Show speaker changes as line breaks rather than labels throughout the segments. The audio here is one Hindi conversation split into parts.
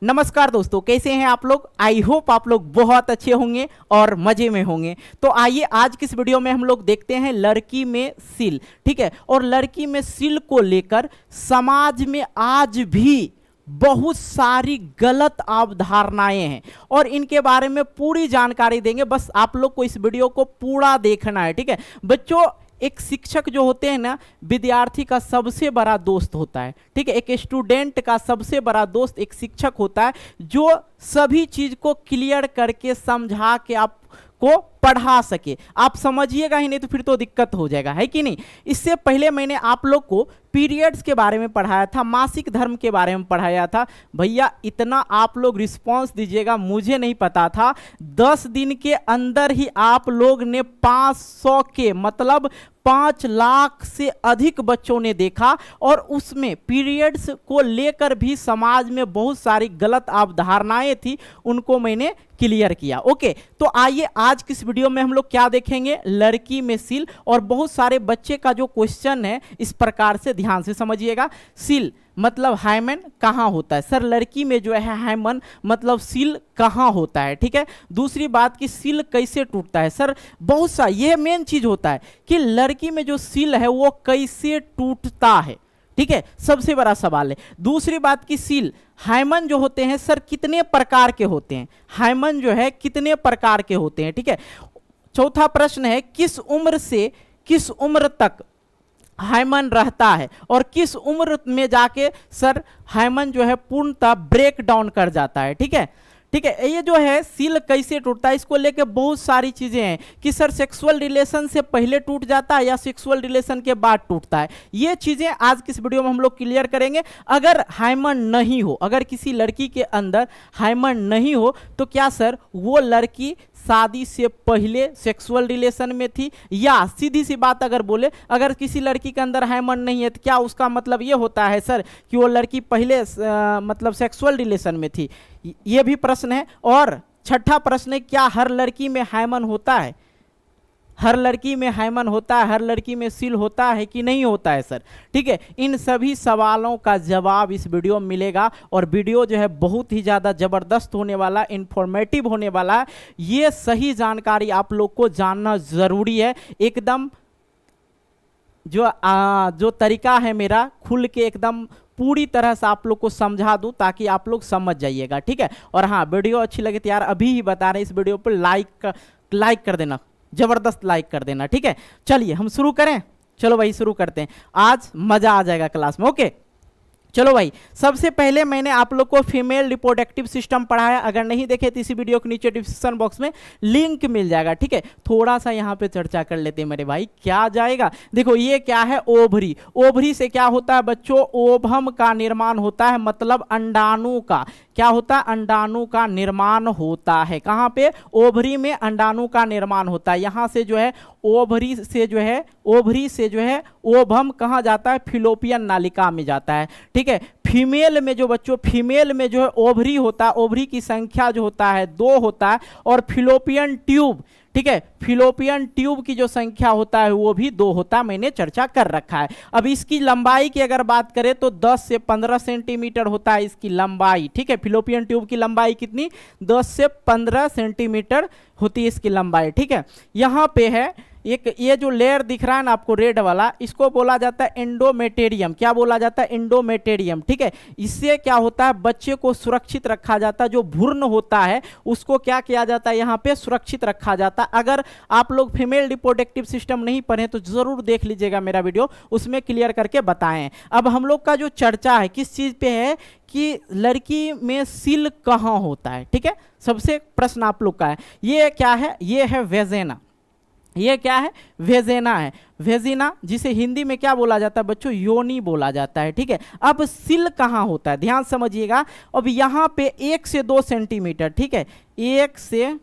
नमस्कार दोस्तों, कैसे हैं आप लोग। आई होप आप लोग बहुत अच्छे होंगे और मजे में होंगे। तो आइए आज की इस वीडियो में हम लोग देखते हैं लड़की में सील। ठीक है, और लड़की में सील को लेकर समाज में आज भी बहुत सारी गलत अवधारणाएं हैं और इनके बारे में पूरी जानकारी देंगे। बस आप लोग को इस वीडियो को पूरा देखना है। ठीक है बच्चों, एक शिक्षक जो होते हैं ना, विद्यार्थी का सबसे बड़ा दोस्त होता है। ठीक है, एक स्टूडेंट का सबसे बड़ा दोस्त एक शिक्षक होता है जो सभी चीज को क्लियर करके समझा के आपको पढ़ा सके। आप समझिएगा ही नहीं तो फिर तो दिक्कत हो जाएगा, है कि नहीं। इससे पहले मैंने आप लोग को पीरियड्स के बारे में पढ़ाया था, मासिक धर्म के बारे में पढ़ाया था। भैया इतना आप लोग रिस्पांस दीजिएगा, मुझे नहीं पता था। 10 दिन के अंदर ही आप लोग ने 500 के मतलब 5 लाख से अधिक बच्चों ने देखा और उसमें पीरियड्स को लेकर भी समाज में बहुत सारी गलत अवधारणाएं थी, उनको मैंने क्लियर किया। ओके, तो आइए आज किस वीडियो में हम लोग क्या देखेंगे, लड़की में सील। और बहुत सारे बच्चे का जो क्वेश्चन है इस प्रकार से ध्यान से समझिएगा। सील मतलब हाइमन कहाँ होता है सर, लड़की में जो है हाइमन मतलब सील कहाँ होता है। ठीक है, दूसरी बात कि सील कैसे टूटता है सर, बहुत सा ये मेन चीज होता है कि लड़की में जो सील है वो कैसे टूटता है। ठीक है, सबसे बड़ा सवाल है। दूसरी बात की सील हाइमन जो होते हैं सर कितने प्रकार के होते हैं, हाइमन जो है कितने प्रकार के होते हैं। ठीक है, चौथा प्रश्न है किस उम्र से किस उम्र तक हाइमन रहता है और किस उम्र में जाके सर हाइमन जो है पूर्णतः ब्रेक डाउन कर जाता है। ठीक है, ठीक है, ये जो है सील कैसे टूटता है इसको लेके बहुत सारी चीजें हैं कि सर सेक्सुअल रिलेशन से पहले टूट जाता है या सेक्सुअल रिलेशन के बाद टूटता है। ये चीजें आज किस वीडियो में हम लोग क्लियर करेंगे। अगर हाइमन नहीं हो, अगर किसी लड़की के अंदर हाइमन नहीं हो तो क्या सर वो लड़की शादी से पहले सेक्सुअल रिलेशन में थी, या सीधी सी बात अगर बोले अगर किसी लड़की के अंदर हाइमन नहीं है तो क्या उसका मतलब ये होता है सर कि वो लड़की पहले मतलब सेक्सुअल रिलेशन में थी। ये भी प्रश्न है। और छठा प्रश्न है क्या हर लड़की में हाइमन होता है, हर लड़की में हाइमन होता है, हर लड़की में सील होता है कि नहीं होता है सर। ठीक है, इन सभी सवालों का जवाब इस वीडियो में मिलेगा और वीडियो जो है बहुत ही ज़्यादा ज़बरदस्त होने वाला, इंफॉर्मेटिव होने वाला है। ये सही जानकारी आप लोग को जानना ज़रूरी है। एकदम जो तरीका है मेरा खुल के एकदम पूरी तरह से आप लोग को समझा दूं ताकि आप लोग समझ जाइएगा। ठीक है, और हाँ वीडियो अच्छी लगे तो यार अभी ही बता रहे हैं इस वीडियो पर लाइक कर देना, जबरदस्त लाइक कर देना। ठीक है, चलिए हम शुरू करें। चलो भाई शुरू करते हैं, आज मजा आ जाएगा क्लास में। ओके चलो भाई, सबसे पहले मैंने आप लोग को फीमेल रिप्रोडक्टिव सिस्टम पढ़ाया। अगर नहीं देखे तो इसी वीडियो के नीचे डिस्क्रिप्शन बॉक्स में लिंक मिल जाएगा। ठीक है, थोड़ा सा यहाँ पे चर्चा कर लेते हैं मेरे भाई, क्या जाएगा। देखो ये क्या है, ओवरी। ओवरी से क्या होता है बच्चों, ओवम का निर्माण होता है, मतलब अंडाणु का क्या होता है, अंडाणु का निर्माण होता है। कहाँ पे, ओवरी में अंडाणु का निर्माण होता है। यहाँ से जो है ओवरी से जो है ओवम कहाँ जाता है, फिलोपियन नालिका में जाता है। ठीक है, फीमेल में जो बच्चों, फीमेल में जो है ओवरी होता है, ओवरी की संख्या जो होता है 2 होता है, और फिलोपियन ट्यूब, ठीक है, फिलोपियन ट्यूब की जो संख्या होता है वो भी 2 होता है, मैंने चर्चा कर रखा है। अब इसकी लंबाई की अगर बात करें तो 10 से 15 सेंटीमीटर होता है इसकी लंबाई। ठीक है, फिलोपियन ट्यूब की लंबाई कितनी, 10 से 15 सेंटीमीटर होती है इसकी लंबाई। ठीक है, यहाँ पे है एक ये जो लेयर दिख रहा है ना आपको रेड वाला, इसको बोला जाता है एंडोमेटेरियम। क्या बोला जाता है, एंडोमेटेरियम। ठीक है, इससे क्या होता है, बच्चे को सुरक्षित रखा जाता है। जो भ्रूण होता है उसको क्या किया जाता है, यहाँ पे सुरक्षित रखा जाता है। अगर आप लोग फीमेल रिप्रोडक्टिव सिस्टम नहीं पढ़े तो जरूर देख लीजिएगा मेरा वीडियो, उसमें क्लियर करके बताएं। अब हम लोग का जो चर्चा है किस चीज पे है कि लड़की में सील कहाँ होता है। ठीक है, सबसे प्रश्न आप लोग का है, ये क्या है, ये है वेजेना। ये क्या है, वेजेना है। वेजिना जिसे हिंदी में क्या बोला जाता है बच्चों, योनि बोला जाता है। ठीक है, अब सील कहाँ होता है, ध्यान समझिएगा। अब यहाँ पे 1 से 2 सेंटीमीटर, ठीक है, 1 से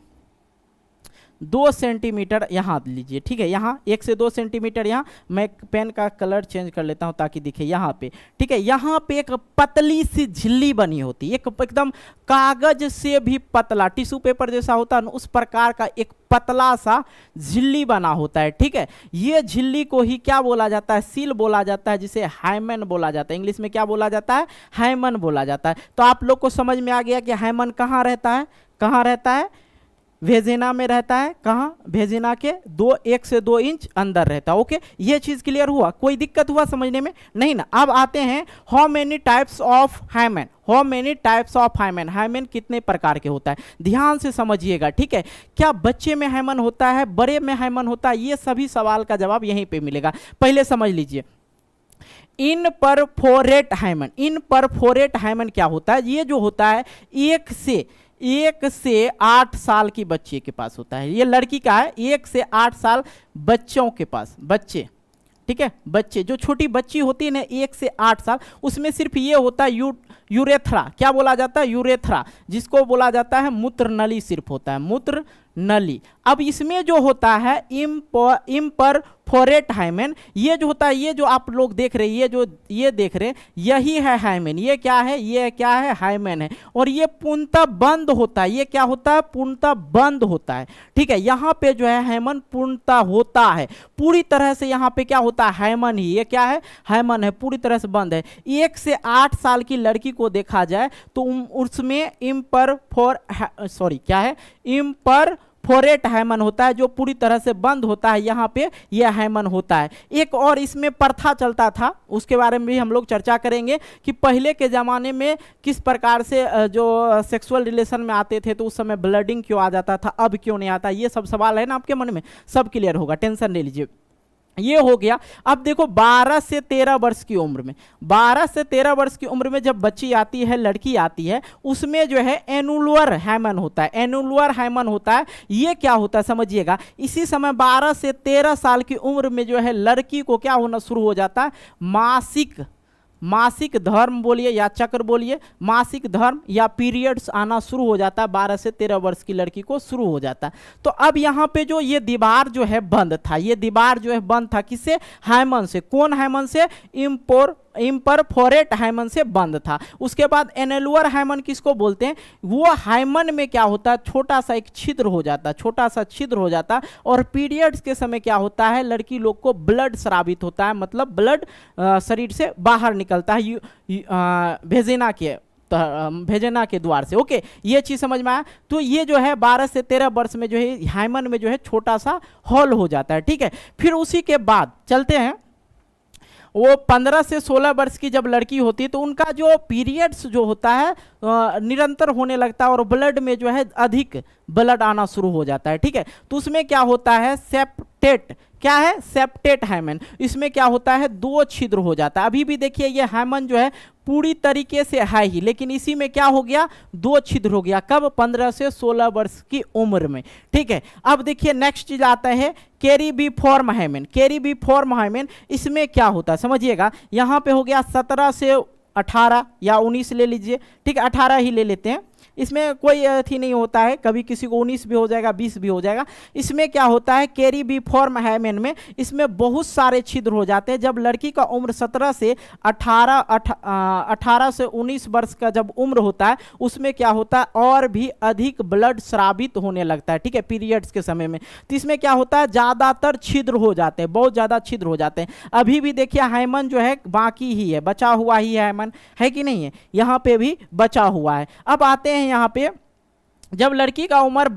2 सेंटीमीटर यहाँ लीजिए, ठीक है, यहाँ 1 से 2 सेंटीमीटर, यहाँ मैं पेन का कलर चेंज कर लेता हूँ ताकि दिखे यहाँ पे, ठीक है, यहाँ पे एक पतली सी झिल्ली बनी होती है, एक एकदम कागज से भी पतला, टिश्यू पेपर जैसा होता है ना, उस प्रकार का एक पतला सा झिल्ली बना होता है, ठीक है। ये झिल्ली को ही क्या बोला जाता है, सील बोला जाता है, जिसे हाइमन बोला जाता है। इंग्लिश में क्या बोला जाता है, हाइमन बोला जाता है। तो आप लोग को समझ में आ गया कि हाइमन कहाँ रहता है, कहाँ रहता है, वेजिना में रहता है। कहाँ, वेजिना के 1 से 2 इंच अंदर रहता है। ओके, ये चीज क्लियर हुआ, कोई दिक्कत हुआ समझने में, नहीं ना। अब आते हैं how many types of hymen, how many types of hymen, hymen कितने प्रकार के होता है, ध्यान से समझिएगा, ठीक है। क्या बच्चे में हाइमन होता है, बड़े में हाइमन होता है, ये सभी सवाल का जवाब यहीं पे मिलेगा। पहले समझ लीजिए, इन परफोरेट हाइमन, इन परफोरेट हाइमन क्या होता है, ये जो होता है 1 से 8 साल की बच्चे के पास होता है। ये लड़की का है, 1 से 8 साल बच्चों के पास, बच्चे, ठीक है, बच्चे, जो छोटी बच्ची होती है ना 1 से 8 साल, उसमें सिर्फ ये होता है यूरेथ्रा, क्या बोला जाता है, यूरेथ्रा, जिसको बोला जाता है मूत्र नली, सिर्फ होता है मूत्र नली। अब इसमें जो होता है इम्परफोरेट हाइमेन, ये जो होता है, ये जो आप लोग देख रहे हैं, ये जो ये देख रहे हैं, यही है हाइमेन। ये क्या है, ये क्या है, हाइमेन है। और ये पूर्णतः बंद होता है, ये क्या होता है, पूर्णतः बंद होता है, ठीक है। यहाँ पे जो है हाइमेन पूर्णतः होता है, पूरी तरह से यहाँ पे क्या होता है, हाइमेन ही, ये क्या है, हाइमेन है, पूरी तरह से बंद है। 1 से 8 साल की लड़की को देखा जाए तो उसमें इम्परफोरेट हाइमन होता है, जो पूरी तरह से बंद होता है, यहाँ पे यह हाइमन होता है। एक और इसमें प्रथा चलता था, उसके बारे में भी हम लोग चर्चा करेंगे कि पहले के ज़माने में किस प्रकार से जो सेक्सुअल रिलेशन में आते थे तो उस समय ब्लडिंग क्यों आ जाता था, अब क्यों नहीं आता। ये सब सवाल है ना आपके मन में, सब क्लियर होगा, टेंशन ले लीजिए। ये हो गया। अब देखो 12 से 13 वर्ष की उम्र में, 12 से 13 वर्ष की उम्र में जब बच्ची आती है, लड़की आती है, उसमें जो है एनुलर हाइमन होता है, एनुलर हाइमन होता है। ये क्या होता है समझिएगा, इसी समय 12 से 13 साल की उम्र में जो है लड़की को क्या होना शुरू हो जाता है, मासिक धर्म बोलिए या चक्र बोलिए, मासिक धर्म या पीरियड्स आना शुरू हो जाता है। 12 से 13 वर्ष की लड़की को शुरू हो जाता है। तो अब यहाँ पे जो ये दीवार जो है बंद था, ये दीवार जो है बंद था, किससे, हाइमन से। कौन हाइमन से, इम्परफोरेट हाइमन से बंद था। उसके बाद एनुलर हाइमन किसको बोलते हैं, वो हाइमन में क्या होता है, छोटा सा एक छिद्र हो जाता है, छोटा सा छिद्र हो जाता है। और पीरियड्स के समय क्या होता है, लड़की लोग को ब्लड स्रावित होता है, मतलब ब्लड शरीर से बाहर निकलता है भेजना के द्वार से। ओके, ये चीज समझ में आया। तो ये जो है 12 से 13 वर्ष में जो है हाइमन में जो है छोटा सा हॉल हो जाता है, ठीक है। फिर उसी के बाद चलते हैं, वो 15 से 16 वर्ष की जब लड़की होती है तो उनका जो पीरियड्स जो होता है निरंतर होने लगता है और ब्लड में जो है अधिक ब्लड आना शुरू हो जाता है, ठीक है। तो उसमें क्या होता है, सेप्टेट, क्या है, सेप्टेट हाइमन। इसमें क्या होता है, 2 छिद्र हो जाता है। अभी भी देखिए ये हाइमन जो है पूरी तरीके से है ही, लेकिन इसी में क्या हो गया, 2 छिद्र हो गया। कब, 15 से 16 वर्ष की उम्र में, ठीक है। अब देखिए नेक्स्ट चीज आता है कैरिबिफॉर्म हाइमन। कैरिबिफॉर्म हाइमन, इसमें क्या होता है समझिएगा, यहाँ पे हो गया 17 से 18 या 19 ले लीजिए, ठीक है, 18 ही ले लेते हैं। इसमें कोई अथी नहीं होता है, कभी किसी को 19 भी हो जाएगा, 20 भी हो जाएगा। इसमें क्या होता है, कैरिबिफॉर्म हाइमन में इसमें बहुत सारे छिद्र हो जाते हैं। जब लड़की का उम्र 17 से 18 से 19 वर्ष का जब उम्र होता है, उसमें क्या होता है, और भी अधिक ब्लड स्रावित होने लगता है, ठीक है, पीरियड्स के समय में। तो इसमें क्या होता है, ज़्यादातर छिद्र हो जाते हैं, बहुत ज़्यादा छिद्र हो जाते हैं। अभी भी देखिए हाइमन जो है बाकी ही है, बचा हुआ ही हाइमन है कि नहीं है, यहाँ पे भी बचा हुआ है। अब आते हैं यहाँ पे, जब लड़की का उम्र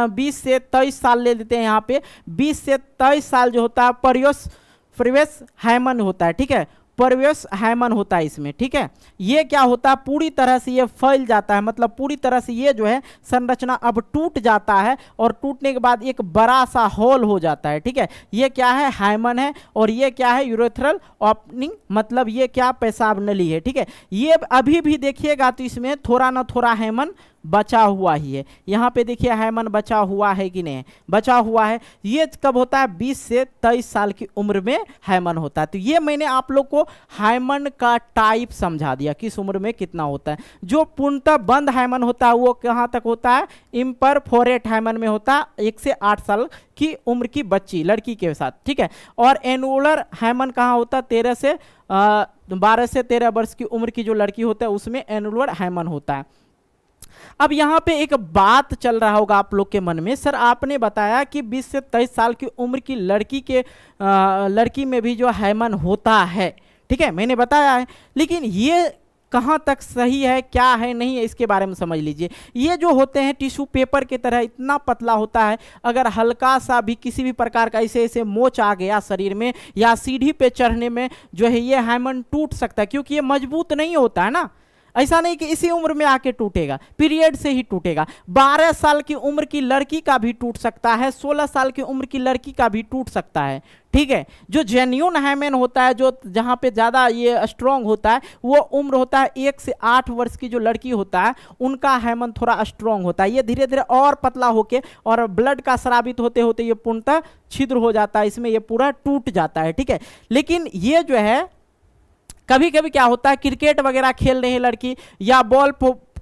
20 से 23 साल ले लेते हैं, यहाँ पे 20 से 23 साल जो होता है परिवेश हाइमन होता है, ठीक है, परिवेश हाइमन होता है इसमें, ठीक है। ये क्या होता है, पूरी तरह से ये फैल जाता है, मतलब पूरी तरह से ये जो है संरचना अब टूट जाता है और टूटने के बाद एक बड़ा सा होल हो जाता है, ठीक है। ये क्या है, हाइमन है। और ये क्या है, यूरेथ्रल ओपनिंग, मतलब ये क्या, पेशाब नली है, ठीक है। ये अभी भी देखिएगा तो इसमें थोड़ा ना थोड़ा हाइमन बचा हुआ ही है। यहाँ पे देखिए हाइमन बचा हुआ है कि नहीं, बचा हुआ है। ये कब होता है, 20 से 23 साल की उम्र में हाइमन होता है। तो ये मैंने आप लोग को हाइमन का टाइप समझा दिया, किस उम्र में कितना होता है। जो पूर्णतः बंद हाइमन होता है वो कहाँ तक होता है, इम्परफोरेट हाइमन में होता है 1 से 8 साल की उम्र की बच्ची लड़की के साथ, ठीक है। और एनुलर हाइमन कहाँ होता है, 12 से 13 वर्ष की उम्र की जो लड़की होता है उसमें एनुलर हाइमन होता है। अब यहाँ पे एक बात चल रहा होगा आप लोग के मन में, सर आपने बताया कि 20 से 23 साल की उम्र की लड़की में भी जो हाइमन होता है, ठीक है, मैंने बताया है, लेकिन ये कहाँ तक सही है, क्या है, नहीं है, इसके बारे में समझ लीजिए। ये जो होते हैं टिश्यू पेपर की तरह इतना पतला होता है, अगर हल्का सा भी किसी भी प्रकार का ऐसे ऐसे मोच आ गया शरीर में या सीढ़ी पे चढ़ने में जो है ये हाइमन टूट सकता है, क्योंकि ये मजबूत नहीं होता है ना। ऐसा नहीं कि इसी उम्र में आके टूटेगा, पीरियड से ही टूटेगा। 12 साल की उम्र की लड़की का भी टूट सकता है, 16 साल की उम्र की लड़की का भी टूट सकता है, ठीक है। जो जेन्युइन हाइमेन होता है, जो जहाँ पे ज़्यादा ये स्ट्रॉन्ग होता है, वो उम्र होता है 1 से 8 वर्ष की जो लड़की होता है उनका हाइमन थोड़ा स्ट्रॉन्ग होता है। ये धीरे धीरे और पतला होके और ब्लड का स्रावित होते होते ये पूर्णतः छिद्र हो जाता है, इसमें ये पूरा टूट जाता है, ठीक है। लेकिन ये जो है कभी कभी क्या होता है, क्रिकेट वगैरह खेल रहे हैं लड़की या बॉल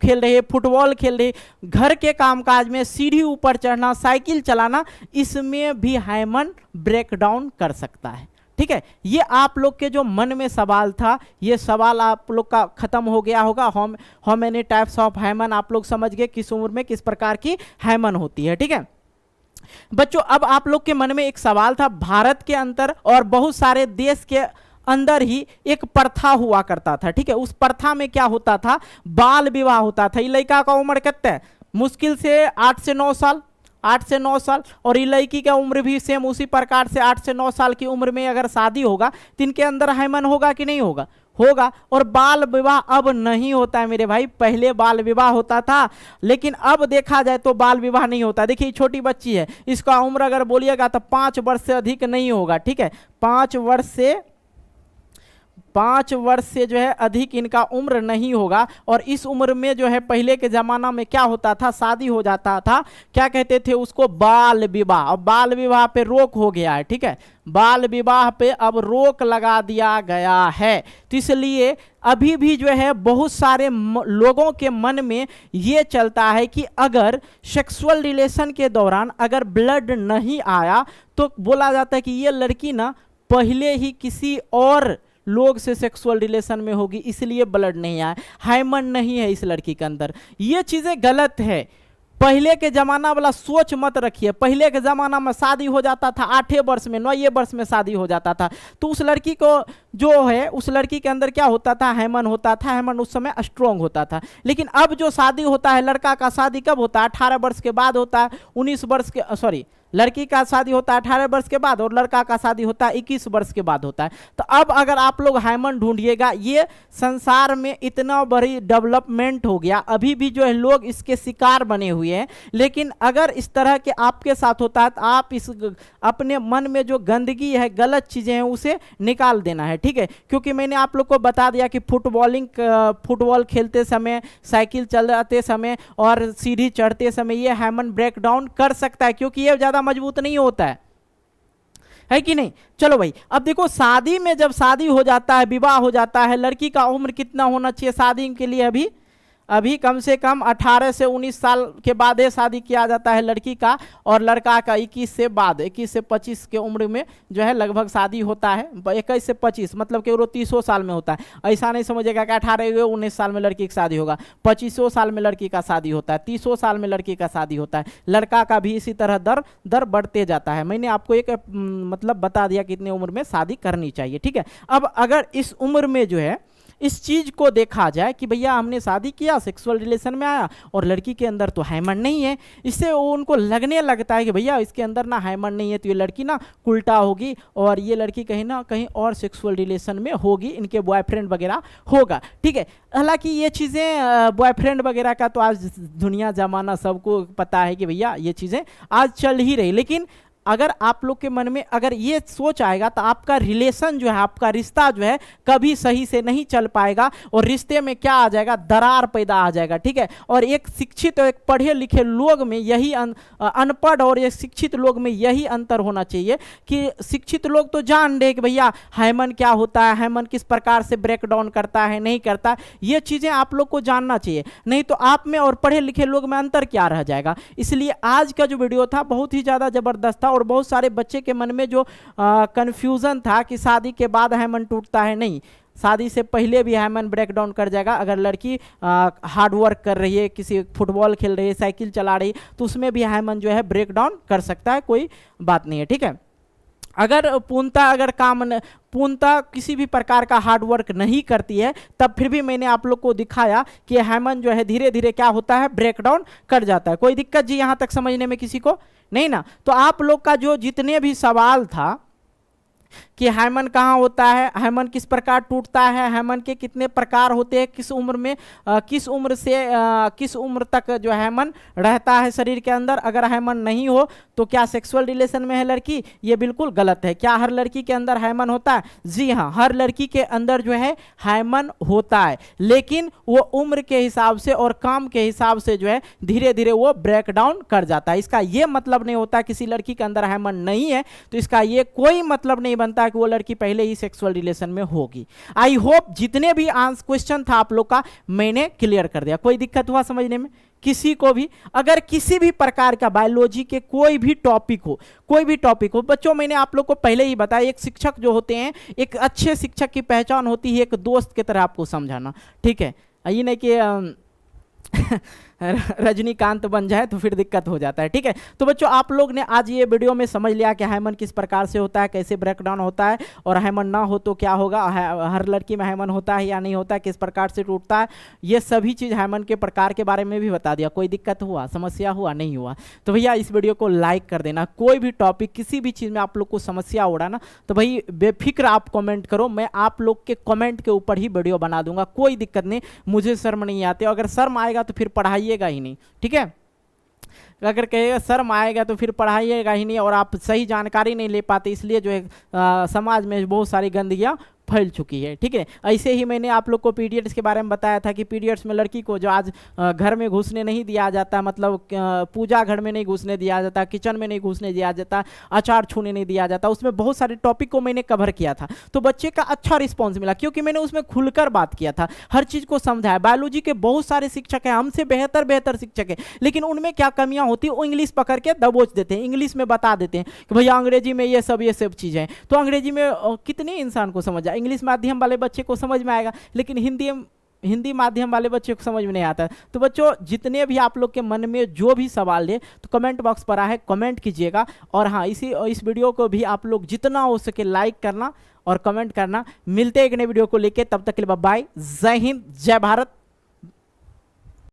खेल रही है, फुटबॉल खेल रही, घर के कामकाज में सीढ़ी ऊपर चढ़ना, साइकिल चलाना, इसमें भी हाइमन ब्रेक डाउन कर सकता है, ठीक है। ये आप लोग के जो मन में सवाल था, ये सवाल आप लोग का खत्म हो गया होगा। How many types of hymen आप लोग समझ गए, किस उम्र में किस प्रकार की हाइमन होती है, ठीक है बच्चों। अब आप लोग के मन में एक सवाल था, भारत के अंदर और बहुत सारे देश के अंदर ही एक प्रथा हुआ करता था, ठीक है। उस प्रथा में क्या होता था, बाल विवाह होता था। ये लड़का का उम्र कितना है, मुश्किल से 8 से 9 साल, 8 से 9 साल, और ये लड़की का उम्र भी सेम उसी प्रकार से 8 से 9 साल की उम्र में अगर शादी होगा तो इनके अंदर हाइमन होगा कि नहीं होगा, होगा। और बाल विवाह अब नहीं होता है मेरे भाई, पहले बाल विवाह होता था, लेकिन अब देखा जाए तो बाल विवाह नहीं होता। देखिए छोटी बच्ची है, इसका उम्र अगर बोलिएगा तो 5 वर्ष से अधिक नहीं होगा, ठीक है। 5 वर्ष से जो है अधिक इनका उम्र नहीं होगा। और इस उम्र में जो है पहले के ज़माना में क्या होता था, शादी हो जाता था, क्या कहते थे उसको, बाल विवाह। अब बाल विवाह पे रोक हो गया है, ठीक है, बाल विवाह पे अब रोक लगा दिया गया है। तो इसलिए अभी भी जो है बहुत सारे लोगों के मन में ये चलता है कि अगर सेक्सुअल रिलेशन के दौरान अगर ब्लड नहीं आया तो बोला जाता है कि ये लड़की ना पहले ही किसी और लोग से सेक्सुअल रिलेशन में होगी, इसलिए ब्लड नहीं आया, हाइमन नहीं है इस लड़की के अंदर। ये चीज़ें गलत है। पहले के ज़माना वाला सोच मत रखिए। पहले के ज़माना में शादी हो जाता था 8 वर्ष में, 9 वर्ष में शादी हो जाता था, तो उस लड़की को जो है, उस लड़की के अंदर क्या होता था, हाइमन होता था। हाइमन उस समय स्ट्रॉन्ग होता था। लेकिन अब जो शादी होता है, लड़का का शादी कब होता है, 18 वर्ष के बाद होता है, 19 वर्ष के, सॉरी, लड़की का शादी होता है 18 वर्ष के बाद और लड़का का शादी होता है 21 वर्ष के बाद होता है। तो अब अगर आप लोग हाइमन ढूंढिएगा, ये संसार में इतना बड़ी डेवलपमेंट हो गया, अभी भी जो है लोग इसके शिकार बने हुए हैं। लेकिन अगर इस तरह के आपके साथ होता है तो आप इस अपने मन में जो गंदगी है, गलत चीज़ें हैं, उसे निकाल देना है, ठीक है। क्योंकि मैंने आप लोग को बता दिया कि फुटबॉल खेलते समय, साइकिल चलाते समय और सीढ़ी चढ़ते समय ये हाइमन ब्रेक डाउन कर सकता है, क्योंकि ये ज़्यादा मजबूत नहीं होता है कि नहीं। चलो भाई, अब देखो शादी में जब शादी हो जाता है, विवाह हो जाता है, लड़की का उम्र कितना होना चाहिए शादी के लिए, अभी कम से कम 18 से 19 साल के बाद ही शादी किया जाता है लड़की का, और लड़का का 21 से बाद, 21 से 25 के उम्र में जो है लगभग शादी होता है। 21 से 25 मतलब कि वो 30 साल में होता है। ऐसा नहीं समझेगा कि 18-19 साल में लड़की की शादी होगा, 25 साल में लड़की का शादी होता है, 30 साल में लड़की का शादी होता है। लड़का का भी इसी तरह दर बढ़ते जाता है। मैंने आपको एक मतलब बता दिया कितने उम्र में शादी करनी चाहिए, ठीक है। अब अगर इस उम्र में जो है इस चीज को देखा जाए कि भैया हमने शादी किया, सेक्सुअल रिलेशन में आया और लड़की के अंदर तो हाइमन नहीं है, इससे उनको लगने लगता है कि भैया इसके अंदर ना हाइमन नहीं है, तो ये लड़की ना उल्टा होगी और ये लड़की कहीं ना कहीं और सेक्सुअल रिलेशन में होगी, इनके बॉयफ्रेंड वगैरह होगा, ठीक है। हालांकि ये चीज़ें बॉयफ्रेंड वगैरह का तो आज दुनिया जमाना सबको पता है कि भैया ये चीज़ें आज चल ही रही, लेकिन अगर आप लोग के मन में अगर ये सोच आएगा तो आपका रिलेशन जो है, आपका रिश्ता जो है कभी सही से नहीं चल पाएगा और रिश्ते में क्या आ जाएगा, दरार पैदा आ जाएगा। ठीक है, और एक शिक्षित और एक पढ़े लिखे लोग में यही अनपढ़ और एक शिक्षित लोग में यही अंतर होना चाहिए कि शिक्षित लोग तो जान रहे कि भैया हाइमन क्या होता है, हाइमन किस प्रकार से ब्रेक डाउन करता है, नहीं करता, ये चीजें आप लोग को जानना चाहिए। नहीं तो आप में और पढ़े लिखे लोग में अंतर क्या रह जाएगा। इसलिए आज का जो वीडियो था बहुत ही ज्यादा जबरदस्त था और बहुत सारे बच्चे के मन में जो कंफ्यूजन था कि शादी के बाद हाइमन टूटता है, नहीं, शादी से पहले भी हाइमन ब्रेक डाउन कर जाएगा। अगर लड़की हार्ड वर्क कर रही है, किसी फुटबॉल खेल रही है, साइकिल चला रही है, तो उसमें भी हाइमन जो है ब्रेक डाउन कर सकता है, कोई बात नहीं है। ठीक है, अगर पूर्णतः किसी भी प्रकार का हार्ड वर्क नहीं करती है, तब फिर भी मैंने आप लोग को दिखाया कि हाइमन जो है धीरे धीरे क्या होता है, ब्रेक डाउन कर जाता है। कोई दिक्कत जी यहां तक समझने में किसी को नहीं ना? तो आप लोग का जो जितने भी सवाल था कि हाइमन कहाँ होता है, हाइमन किस प्रकार टूटता है, हाइमन के कितने प्रकार होते हैं, किस उम्र में किस उम्र से किस उम्र तक जो हाइमन रहता है शरीर के अंदर, अगर हाइमन नहीं हो तो क्या सेक्सुअल रिलेशन में है लड़की, ये बिल्कुल गलत है। क्या हर लड़की के अंदर हाइमन होता है? जी हाँ, हर लड़की के अंदर जो है हाइमन होता है, लेकिन वो उम्र के हिसाब से और काम के हिसाब से जो है धीरे धीरे वो ब्रेक डाउन कर जाता है। इसका ये मतलब नहीं होता किसी लड़की के अंदर हाइमन नहीं है तो इसका ये कोई मतलब नहीं बनता कि वो लड़की पहले ही सेक्सुअल रिलेशन में होगी। आई होप जितने भी क्वेश्चन था आप लोग का मैंने क्लियर कर दिया। कोई दिक्कत हुआ समझने में किसी को भी? अगर किसी भी प्रकार का बायोलॉजी के कोई भी टॉपिक हो बच्चों, मैंने आप लोग को पहले ही बताया, एक शिक्षक जो होते हैं, एक अच्छे शिक्षक की पहचान होती है एक दोस्त की तरह आपको समझाना। ठीक है, ये नहीं कि रजनीकांत बन जाए तो फिर दिक्कत हो जाता है। ठीक है, तो बच्चों आप लोग ने आज ये वीडियो में समझ लिया कि हाइमन किस प्रकार से होता है, कैसे ब्रेक डाउन होता है, और हाइमन ना हो तो क्या होगा, हर लड़की में हाइमन होता है या नहीं होता है, किस प्रकार से टूटता है, ये सभी चीज़ हाइमन के प्रकार के बारे में भी बता दिया। कोई दिक्कत हुआ, समस्या हुआ, नहीं हुआ? तो भैया इस वीडियो को लाइक कर देना। कोई भी टॉपिक किसी भी चीज़ में आप लोग को समस्या हो रहा ना, तो भाई बेफिक्र आप कमेंट करो, मैं आप लोग के कमेंट के ऊपर ही वीडियो बना दूंगा, कोई दिक्कत नहीं, मुझे शर्म नहीं आती। अगर शर्म आएगा तो फिर पढ़ाइएगा ही नहीं। ठीक है, अगर कहेगा शर्म आएगा तो फिर पढ़ाइएगा ही नहीं और आप सही जानकारी नहीं ले पाते, इसलिए जो है समाज में बहुत सारी गंदगियाँ फैल चुकी है। ठीक है, ऐसे ही मैंने आप लोग को पीरियड्स के बारे में बताया था कि पीरियड्स में लड़की को जो आज घर में घुसने नहीं दिया जाता, मतलब पूजा घर में नहीं घुसने दिया जाता, किचन में नहीं घुसने दिया जाता, अचार छूने नहीं दिया जाता, उसमें बहुत सारे टॉपिक को मैंने कवर किया था। तो बच्चे का अच्छा रिस्पॉन्स मिला क्योंकि मैंने उसमें खुलकर बात किया था, हर चीज़ को समझाया। बायोलॉजी के बहुत सारे शिक्षक हैं, हमसे बेहतर शिक्षक हैं, लेकिन उनमें क्या कमियां होती है, वो इंग्लिश पकड़ के दबोच देते हैं, इंग्लिश में बता देते हैं कि भैया अंग्रेजी में ये सब चीज़ें हैं। तो अंग्रेजी में कितने इंसान को समझ आए, इंग्लिश माध्यम वाले बच्चे को समझ में आएगा, लेकिन हिंदी माध्यम वाले बच्चे को समझ में नहीं आता। तो बच्चों जितने भी आप लोग के मन में जो भी सवाल है तो कमेंट बॉक्स पर है, कमेंट कीजिएगा। और हाँ, इस वीडियो को भी आप लोग जितना हो सके लाइक करना और कमेंट करना। मिलते हैं एक नए वीडियो को लेके, तब तक के लिए बाय बाय, जय हिंद, जय भारत।